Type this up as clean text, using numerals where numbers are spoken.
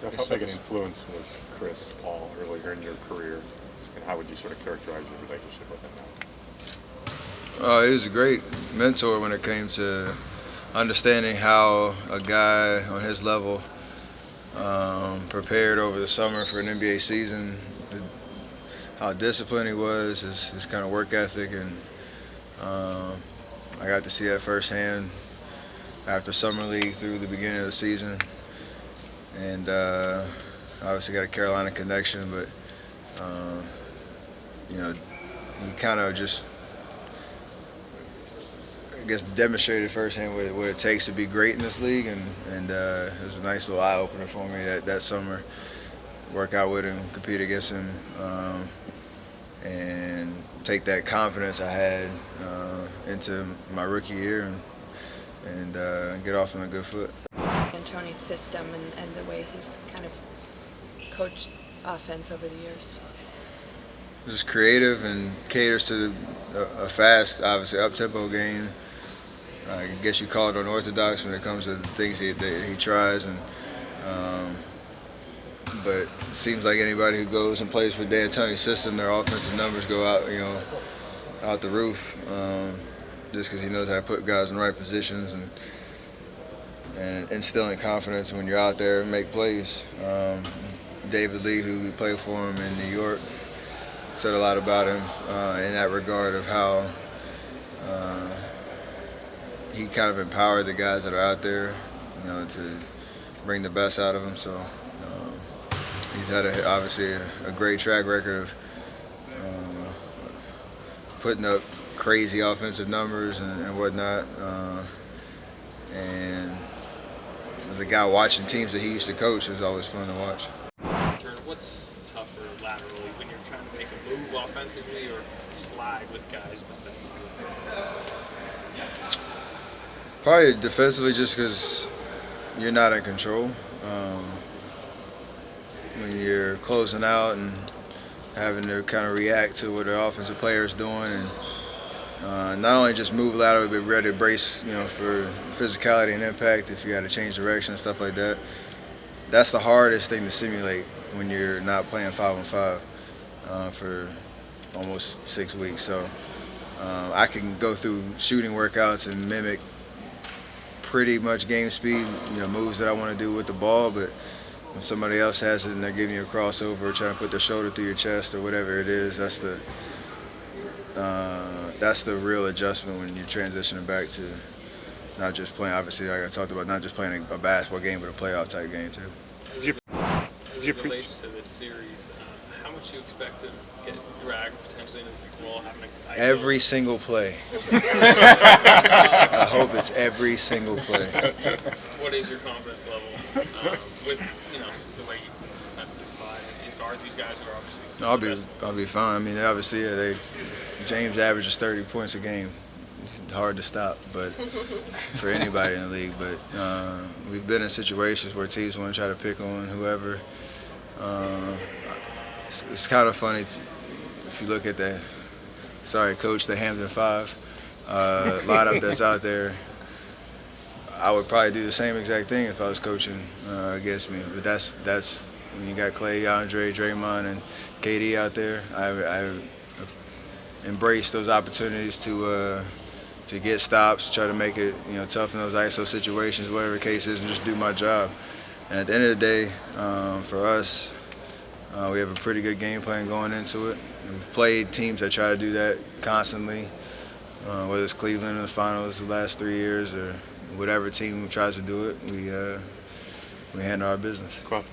Steph, how big an influence was Chris Paul earlier in your career, and how would you sort of characterize your relationship with him now? He was a great mentor when it came to understanding how a guy on his level prepared over the summer for an NBA season, how disciplined he was, his kind of work ethic, and I got to see that firsthand after summer league through the beginning of the season, and obviously got a Carolina connection, but he kind of just, I guess, demonstrated firsthand what it takes to be great in this league, and it was a nice little eye opener for me that summer. Work out with him, compete against him, and take that confidence I had into my rookie year and get off on a good foot. Tony's system and the way he's kind of coached offense over the years. Just creative and caters to a fast, obviously up-tempo game. I guess you call it unorthodox when it comes to the things that he tries, but it seems like anybody who goes and plays for D'Antoni's system, their offensive numbers go out the roof, just because he knows how to put guys in the right positions and instilling confidence when you're out there and make plays. David Lee, who played for him in New York, said a lot about him in that regard of how he kind of empowered the guys that are out there, to bring the best out of them. So he's had obviously a great track record of putting up crazy offensive numbers and whatnot. And as a guy watching teams that he used to coach, it was always fun to watch. What's tougher laterally when you're trying to make a move offensively or slide with guys defensively? Probably defensively, just because you're not in control. When you're closing out and having to kind of react to what the offensive player is doing, and not only just move laterally, but ready to brace, for physicality and impact if you got to change direction and stuff like that. That's the hardest thing to simulate when you're not playing 5-on-5 for almost 6 weeks. So I can go through shooting workouts and mimic pretty much game speed, moves that I want to do with the ball, but when somebody else has it and they're giving you a crossover or trying to put their shoulder through your chest or whatever it is, that's the real adjustment when you're transitioning back to not just playing, obviously, like I talked about, not just playing a basketball game, but a playoff type game too. As it relates to this series, how much do you expect to get dragged potentially into the pick and roll? Every single play. I hope it's every single play. What is your confidence level with the way you defensively slide and guard these guys who are obviously? I'll be fine. I mean, obviously, James averages 30 points a game. It's hard to stop, but for anybody in the league. But we've been in situations where teams want to try to pick on whoever. It's kind of funny if you look at the Hampton 5 lineup that's out there. I would probably do the same exact thing if I was coaching against me. But that's when you got Clay, Andre, Draymond, and KD out there. I embrace those opportunities to get stops, try to make it tough in those ISO situations, whatever the case is, and just do my job. And at the end of the day, for us, we have a pretty good game plan going into it. We've played teams that try to do that constantly, whether it's Cleveland in the finals the last 3 years or whatever team tries to do it. We handle our business. Cool.